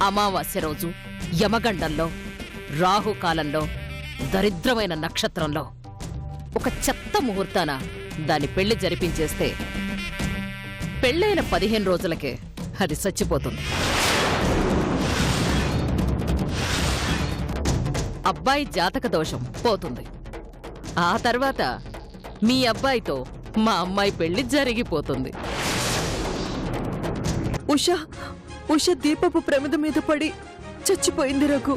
అమావాస్య రోజు యమగండంలో రాహుకాలంలో దరిద్రమైన నక్షత్రంలో ఒక చెత్త ముహూర్తాన దాని పెళ్లి జరిపించేస్తే పెళ్ళైన 15 రోజులకే అది చచ్చిపోతుంది. అబ్బాయి జాతక దోషం పోతుంది. ఆ తర్వాత మీ అబ్బాయితో మా అమ్మాయి పెళ్లి జరిగిపోతుంది. ఉష దీపపు ప్రమిద మీద పడి చచ్చిపోయింది రఘు.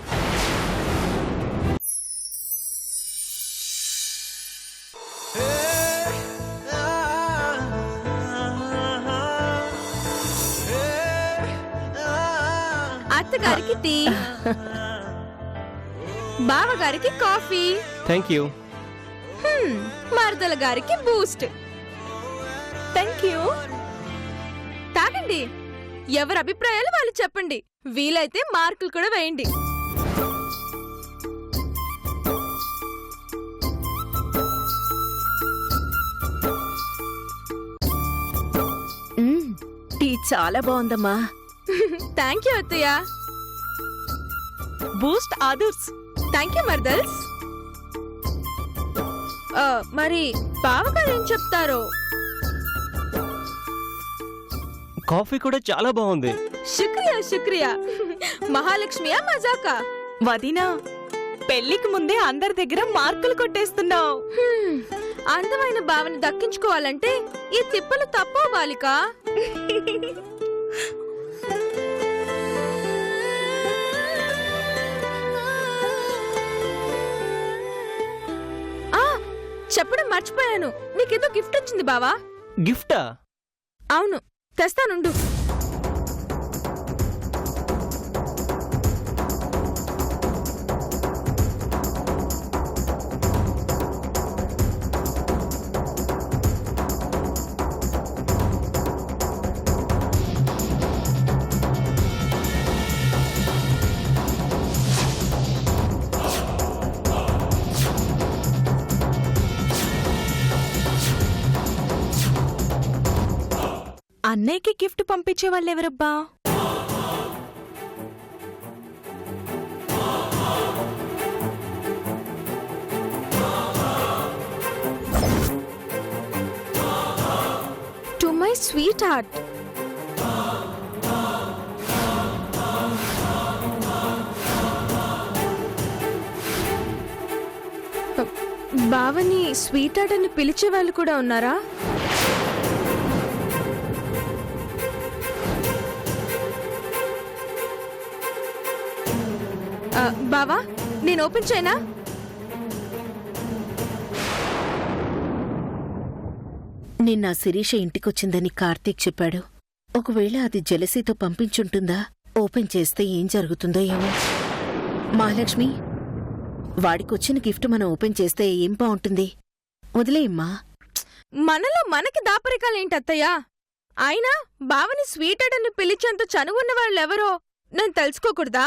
అత్తగారికి టీ, బావగారికి కాఫీ, థ్యాంక్ యూ. మరదల గారికి బూస్ట్. Thank you. తాగండి. ఎవరి అభిప్రాయాలు వాళ్ళు చెప్పండి. వీలైతే మార్కులు కూడా వేయండి. టీ చాలా బాగుందమ్మా. థ్యాంక్ యూ అత్తయ్య. Boost others. థ్యాంక్ యూ మర్దల్స్. మరి బావగారు ఏం చెప్తారో? కాఫీ కూడా చాలా బాగుంది. శుక్రియా శుక్రియా. మహాలక్ష్మియా మజాకా? వదినా, పెళ్లికి ముందే అందరి దగ్గర మార్కులు కొట్టేస్తున్నావు. అందమైన భావన దక్కించుకోవాలంటే ఈ తిప్పలు తప్పో బాలిక. చెప్పడం మర్చిపోయాను. నీకేదో గిఫ్ట్ వచ్చింది బావా. గిఫ్టా? అవును, తెస్తానుండు. అన్నయ్యకి గిఫ్ట్ పంపించే వాళ్ళెవరబ్బా? To my sweetheart. బావని స్వీట్ హార్ట్ అని పిలిచే వాళ్ళు కూడా ఉన్నారా? బావా, నేను ఓపెన్ చేయనా? నిన్న శిరీష ఇంటికొచ్చిందని కార్తీక్ చెప్పాడు. ఒకవేళ అది జెలసీతో పంపించుంటుందా? ఓపెన్ చేస్తే ఏం జరుగుతుందో ఏమో. మహాలక్ష్మి, వాడికొచ్చిన గిఫ్ట్ మనం ఓపెన్ చేస్తే ఏం బాగుంటుంది? వదిలేయమ్మా. మనలో మనకి దాపరికాలేంటత్తయ్యా? అయినా బావని స్వీట్ హార్ట్ అని పిలిచేంత చనువున్న వాళ్ళెవరో నేను తెలుసుకోకూడదా?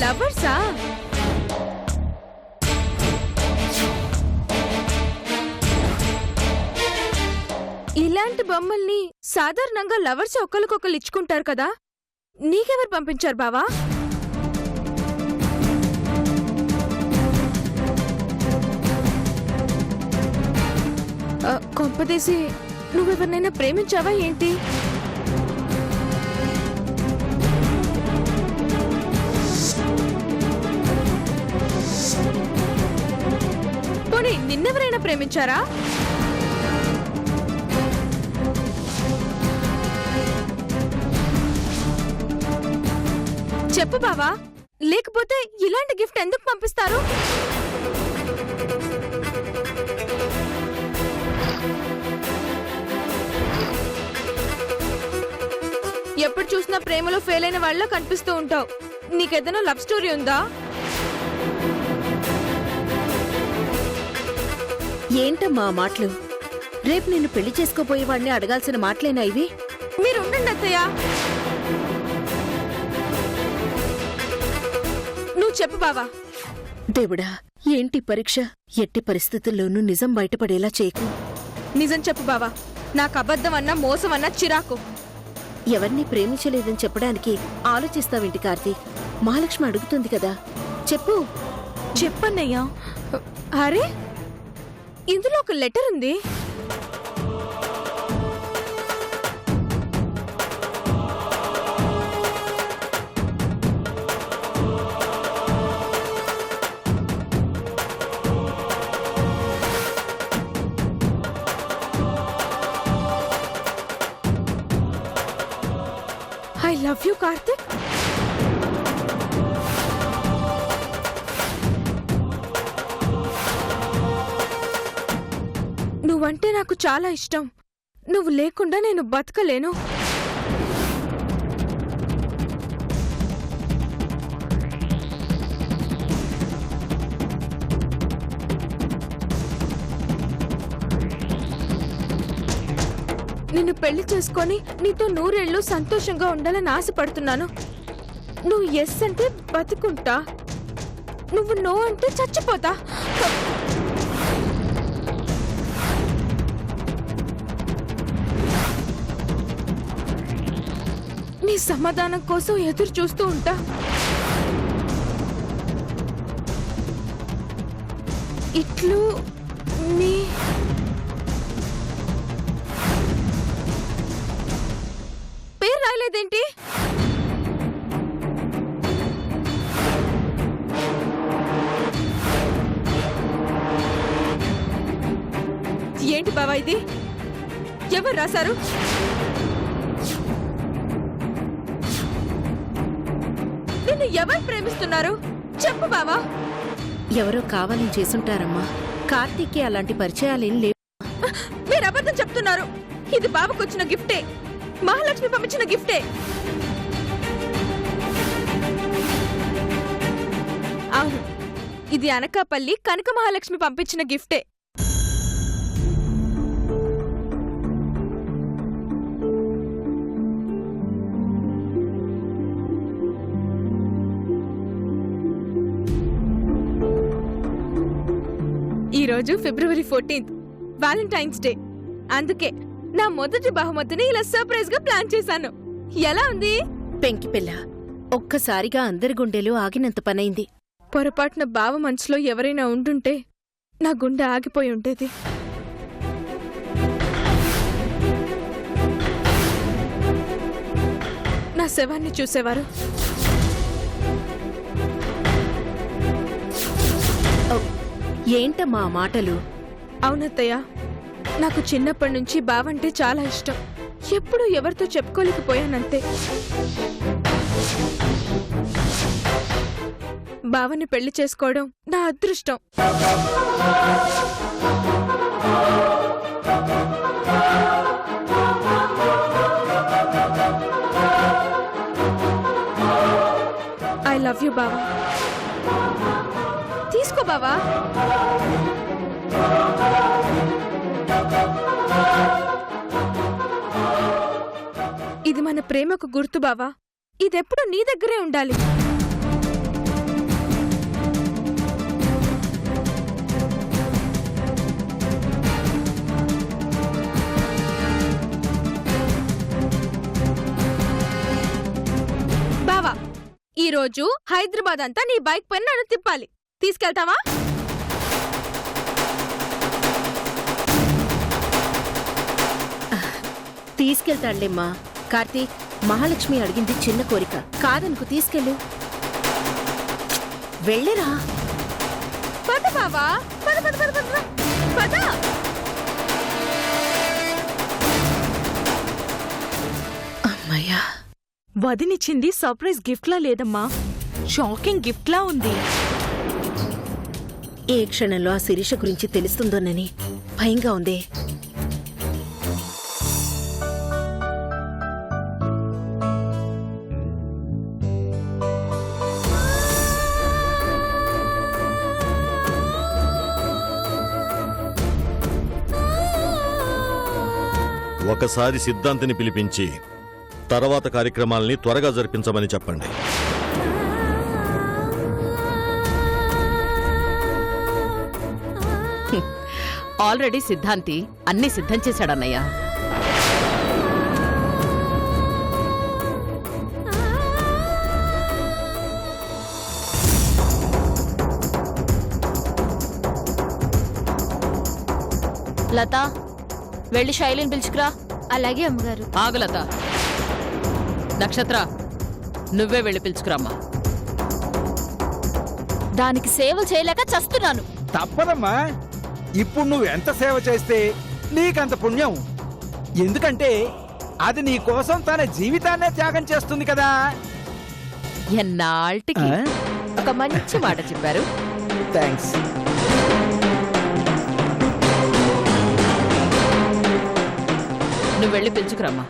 లవర్సా? ఇలాంటి బొమ్మల్ని సాధారణంగా లవర్స్ ఒకరికొకరు ఇచ్చుకుంటారు కదా. నీకెవరు పంపించారు బావా? కొంపదేసి నువ్వెవరినైనా ప్రేమించావా ఏంటి? పోనీ నిన్నెవరైనా ప్రేమించారా? చెప్పు బావా, లేకపోతే లేకపోతే ఇలాంటి గిఫ్ట్ ఎందుకు పంపిస్తారు? ఎప్పుడు చూసినా ప్రేమలో ఫెయిల్ అయిన వాళ్ళ కనిపిస్తూ ఉంటావు. నీకేదైనా లవ్ స్టోరీ ఉందా? ఏంటమ్మా ఆ మాటలు? రేపు నిన్ను పెళ్లి చేసుకోబోయేవాడిని అడగాల్సిన మాటలేనా ఇవి? మీరు ఉండండి అత్తయ్య. నువ్వు చెప్పు బావా. దేవుడా, ఏంటి పరీక్ష? ఎట్టి పరిస్థితుల్లోనూ నిజం బయటపడేలా చేయకు. నిజం చెప్పు బావా. నాకు అబద్ధం అన్నా మోసం అన్నా చిరాకు. ఎవరిని ప్రేమించలేదని చెప్పడానికి ఆలోచిస్తావేంటి కార్తీక్? మహాలక్ష్మి అడుగుతుంది కదా, చెప్పు. చెప్పన్నయ్యా. అరే, ఇందులో ఒక లెటర్ ఉంది. I love you Karthik. నువ్వంటే నాకు చాలా ఇష్టం. నువ్వు లేకుండా నేను బతకలేను. నిన్ను పెళ్లి చేసుకొని నీతో 100 ఏళ్ళు సంతోషంగా ఉండాలని ఆశపడుతున్నాను. నువ్వు ఎస్ అంటే బతుకుంటా, నువ్వు నో అంటే చచ్చిపోతా. నీ సమాధానం కోసం ఎదురు చూస్తూ ఉంటా. ఇట్లు నీ పేరు రాయలేదేంటి? ఏంటి బావా ఇది? ఎవరు రాశారు? నిన్ను ఎవరు ప్రేమిస్తున్నారు? చెప్పు బావా. ఎవరో కావాలని చేసుంటారమ్మా. కార్తీక్కి అలాంటి పరిచయాలేం లేవు. మీరు అబద్ధం చెప్తున్నారు. ఇది బావకొచ్చిన గిఫ్టే, మహాలక్ష్మి పంపించిన గిఫ్టే. అవును, ఇది అనకాపల్లి కనక మహాలక్ష్మి పంపించిన గిఫ్టే. ఈరోజు ఫిబ్రవరి 14th, వాలంటైన్స్ డే. అందుకే నా మొదటి బహుమతిని ఇలా సర్ప్రైజ్ గా ప్లాన్ చేశాను. ఎలా ఉంది? పెంకి పిల్ల, ఒక్కసారిగా అందరి గుండెలు ఆగినంత పనైంది. పొరపాటున బావ మనసులో ఎవరైనా ఉండుంటే నా గుండె ఆగిపోయి ఉండేది. నా శవాన్ని చూసేవారు. ఏంటమ్మా ఆ మాటలు? అవునత్తయ్య, నాకు చిన్నప్పటి నుంచి బావంటే చాలా ఇష్టం. ఎప్పుడూ ఎవరితో చెప్పుకోలేకపోయానంతే. బావని పెళ్లి చేసుకోవడం నా అదృష్టం. ఐ లవ్ యూ బావా. తీసుకో బావా. ఇది మన ప్రేమకు గుర్తు బావా. ఇదెప్పుడు నీ దగ్గరే ఉండాలి. బావా, ఈరోజు హైదరాబాద్ అంతా నీ బైక్ పైన నన్ను తిప్పాలి. తీసుకెళ్తావా? తీసుకెళ్తాడులేమ్మా. కార్తీక్, మహాలక్ష్మి అడిగింది చిన్న కోరిక కాదనుకు, తీసుకెళ్ళు. వెళ్ళిరా. పద బావా, పద పద పద పద పద. అమ్మయ్యా. వదినిచ్చింది సర్ప్రైజ్ గిఫ్ట్లా లేదమ్మా, షాకింగ్ గిఫ్ట్ లా ఉంది. ఏ క్షణంలో ఆ శిరీష గురించి తెలుస్తుందోనని భయంగా ఉంది. ఒకసారి సిద్ధాంతిని పిలిపించి తర్వాత కార్యక్రమాల్ని త్వరగా జరిపించమని చెప్పండి. ఆల్రెడీ సిద్ధాంతి అన్ని సిద్ధం చేశాడన్నయ్య. లత, వెళ్ళి శైలిని పిలుచుకురా. అలాగే అమ్మగారు. ఆగులత, నక్షత్ర, నువ్వే వెళ్ళి పిలుచుకురామ్మా. దానికి సేవలు చేయలేక చస్తున్నాను. తప్పదమ్మా. ఇప్పుడు నువ్వు ఎంత సేవ చేస్తే నీకంత పుణ్యం. ఎందుకంటే అది నీ కోసం తన జీవితాన్నే త్యాగం చేస్తుంది కదా. ఎన్నాళ్ళకి ఒక మంచి మాట చెప్పారు. థ్యాంక్స్. నువ్వు వెళ్ళి పిలుచుకురమ్మా.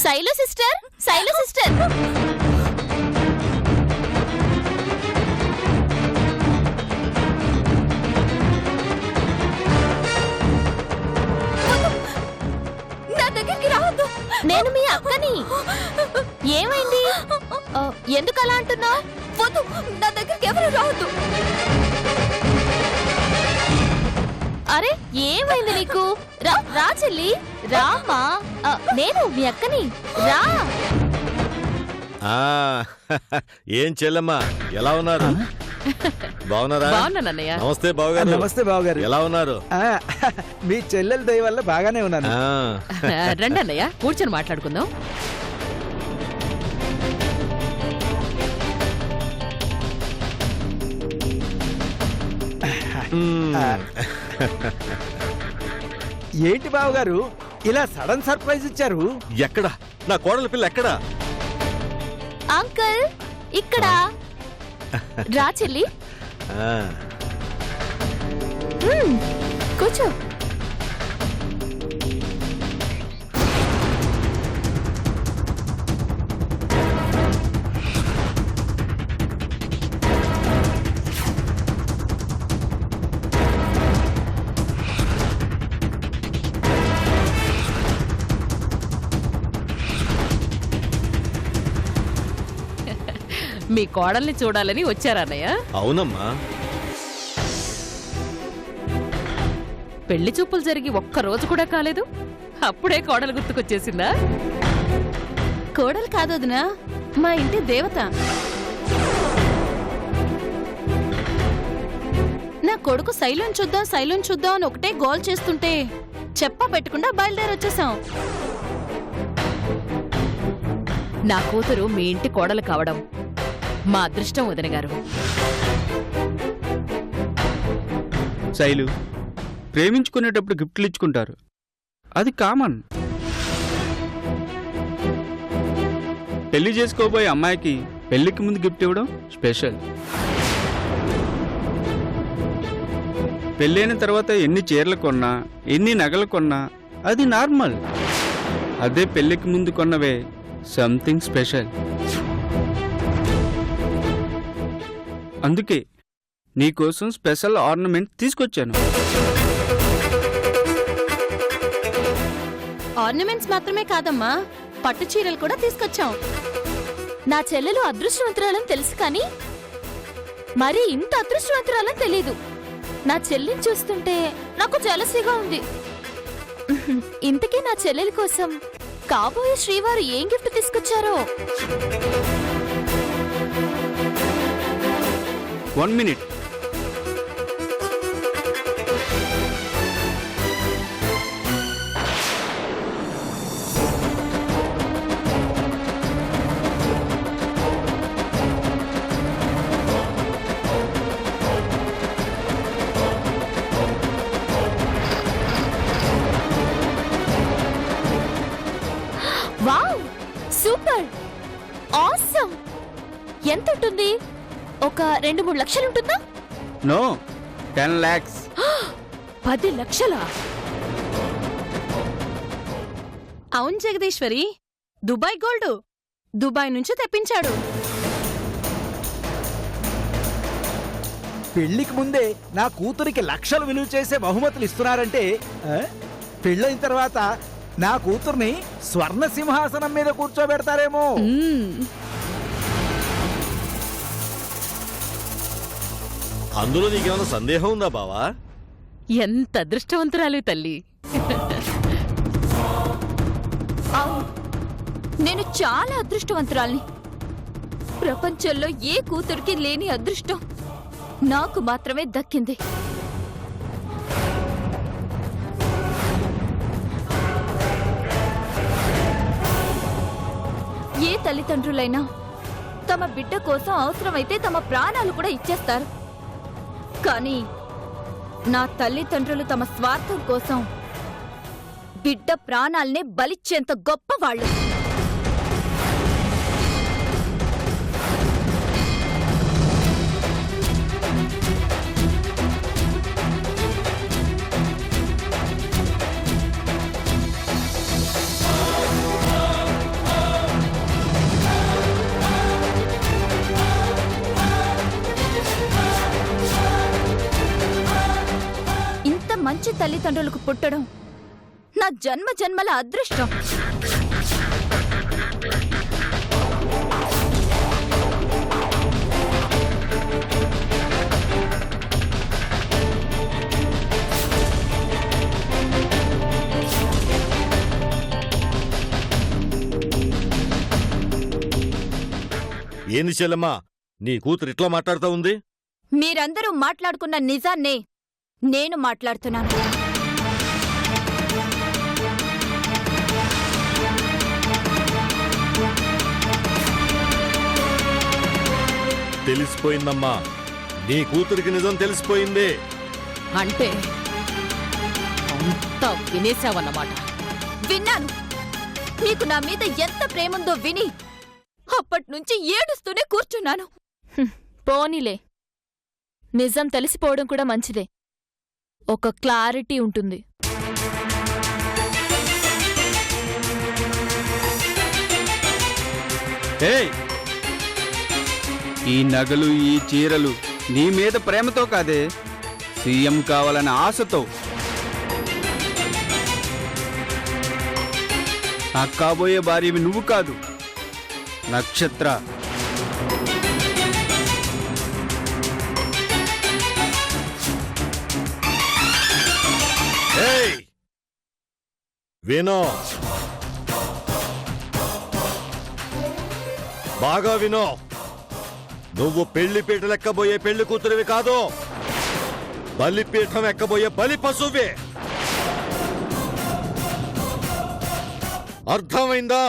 Shailu sister, Shailu sister. నా దగ్గరికి రావద్దు. నేను మీ అక్కని. ఏమైంది? ఎందుకు అలా అంటున్నావు? వద్దు, నా దగ్గరికి ఎవరు రావద్దు. అరే, ఏమైంది నీకు? రా రా చెల్లి, రామా. నేను మీ అక్కని, రా. ఏం చెల్లమ్మా, ఎలా ఉన్నారు? బాగున్నారా? బాగున్నానన్నయ్య. నమస్తే బావగారు. నమస్తే బావగారు. ఎలా ఉన్నారు? మీ చెల్లెల దయ వల్ల బాగానే ఉన్నాను. రండి అన్నయ్య, కూర్చొని మాట్లాడుకుందాం. ఏంటి బావగారు ఇలా సడన్ సర్ప్రైజ్ ఇచ్చారు? ఎక్కడ నా కోడల పిల్ల ఎక్కడా? అంకుల్, ఇక్కడ రా చెల్లి, కూర్చో. మీ కోడల్ని చూడాలని వచ్చారన్నయ్య? అవునమ్మా. పెళ్లి చూపులు జరిగి ఒక్క రోజు కూడా కాలేదు, అప్పుడే కోడలు గుర్తుకొచ్చేసిందా? కోడలు కాదొదినా, మా ఇంటి దేవత. నా కొడుకు శైలుని చూద్దాం అని ఒకటే గోల్ చేస్తుంటే చెప్ప పెట్టకుండా బయలుదేరొచ్చేసాం. నా కూతురు మీ ఇంటి కోడలు కావడం మా అదృష్టం వదిన గారు. శైలు, ప్రేమించుకునేటప్పుడు గిఫ్ట్లు ఇచ్చుకుంటారు, అది కామన్. పెళ్లి చేసుకోబోయే అమ్మాయికి పెళ్లికి ముందు గిఫ్ట్ ఇవ్వడం స్పెషల్. పెళ్ళైన తర్వాత ఎన్ని చీరలు కొన్నా, ఎన్ని నగలు కొన్నా అది నార్మల్. అదే పెళ్లికి ముందు కొన్నవే సంథింగ్ స్పెషల్. అందుకే నీకోసం స్పెషల్ ఆర్నమెంట్ తీసుకొచ్చాను. ఆర్నమెంట్స్ మాత్రమే కాదమ్మా, పట్టు చీరలు కూడా తీసుకొచ్చాం. నా చెల్లెలు అదృష్టవంతురాలని తెలుసు కానీ మరి ఇంత అదృష్టవంతురాలని తెలీదు. నా చెల్లిని చూస్తుంటే నాకు జలసీగా ఉంది. ఇంతకీ నా చెల్లెలి కోసం కాబోయే శ్రీవారు ఏం గిఫ్ట్ తీసుకొచ్చారో. 1 minute. వావ్ సూపర్ ఆసమ్ ఎంత ఉంటుంది? ఒక 2-3 లక్షలు ఉంటుందా? No 10 lakhs. 10 లక్షలా? అవును జగదీశ్వరి, దుబాయ్ గోల్డ్ దుబాయ్ నుంచి తెప్పించాడు. పెళ్లికి ముందే నా కూతురికి లక్షలు విలువ చేసే బహుమతులు ఇస్తున్నారంటే పెళ్ళైన తర్వాత నా కూతుర్ని స్వర్ణ సింహాసనం మీద కూర్చోబెడతారేమో. అందులో నీకేమైనా సందేహం ఉందా బావా? ఎంత అదృష్టవంతురాలు తల్లి. అవును, నేను చాలా అదృష్టవంతురాల్ని. ప్రపంచంలో ఏ కూతురికి లేని అదృష్టం నాకు మాత్రమే దక్కింది. ఏ తల్లిదండ్రులైనా తమ బిడ్డ కోసం అవసరమైతే తమ ప్రాణాలు కూడా ఇచ్చేస్తారు. కానీ నా తల్లిదండ్రులు తమ స్వార్థం కోసం బిడ్డ ప్రాణాల్నే బలిచ్చేంత గొప్పవాళ్ళు. ఇంత మంచి తల్లిదండ్రులకు పుట్టడం నా జన్మ జన్మల అదృష్టం. ఏంది చెల్లెమ్మా, నీ కూతురు ఇట్లా మాట్లాడుతూ ఉంది? మీరందరూ మాట్లాడుకున్న నిజాన్నే నేను మాట్లాడుతున్నాను. తెలిసిపోయిందమ్మా, నీ కూతురికి నిజం తెలిసిపోయింది. అంటే అంతా వినేశావన్నమాట. విన్నాను. మీకు నా మీద ఎంత ప్రేముందో విని అప్పట్నుంచి ఏడుస్తూనే కూర్చున్నాను. పోనీలే, నిజం తెలిసిపోవడం కూడా మంచిదే. ఒక క్లారిటీ ఉంటుంది. ఏయ్, ఈ నగలు ఈ చీరలు నీ మీద ప్రేమతో కాదే, సీఎం కావాలనే ఆశతో. నా కాబోయే భార్యవి నువ్వు కాదు, నక్షత్ర. ఏయ్ వినో, బాగా వినో. నువ్వు పెళ్లిపీటలు ఎక్కబోయే పెళ్లి కూతురివి కాదు, బలిపీఠం ఎక్కబోయే బలి పశువే. అర్థమైందా?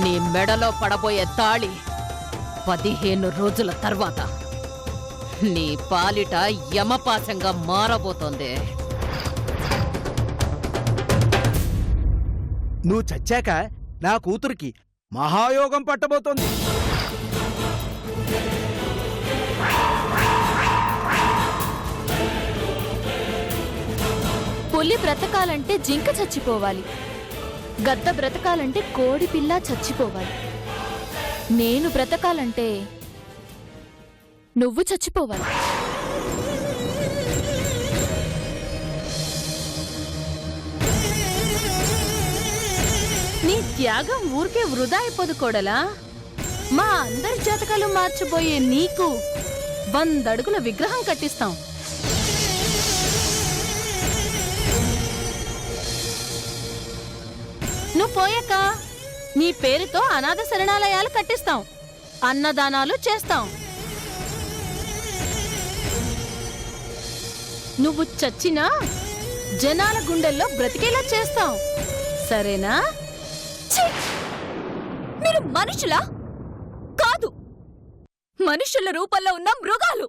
నీ మెడలో పడబోయే తాళి 15 రోజుల తర్వాత నీ పాలిట యమపాశంగా మారబోతోంది. నువ్వు చచ్చాక నా కూతురికి మహాయోగం పట్టబోతోంది. పులి బ్రతకాలంటే జింక చచ్చిపోవాలి, గద్ద బ్రతకాలంటే కోడి పిల్ల చచ్చిపోవాలి. నేను బ్రతకాలంటే నువ్వు చచ్చిపోవాలి. నీ త్యాగం ఊరికే వృధా అయిపోదు కోడలా. మా అందరి జాతకాలు మార్చబోయే నీకు 100 అడుగుల విగ్రహం కట్టిస్తాం. నువ్వు పోయాక నీ పేరుతో అనాథ శరణాలయాలు కట్టిస్తాం, అన్నదానాలు చేస్తాం. నువ్వు చచ్చినా జనాల గుండెల్లో బ్రతికేలా చేస్తాం, సరేనా? ఛీ! మీరు మనుషులా? కాదు, మనుషుల రూపంలో ఉన్న మృగాలు.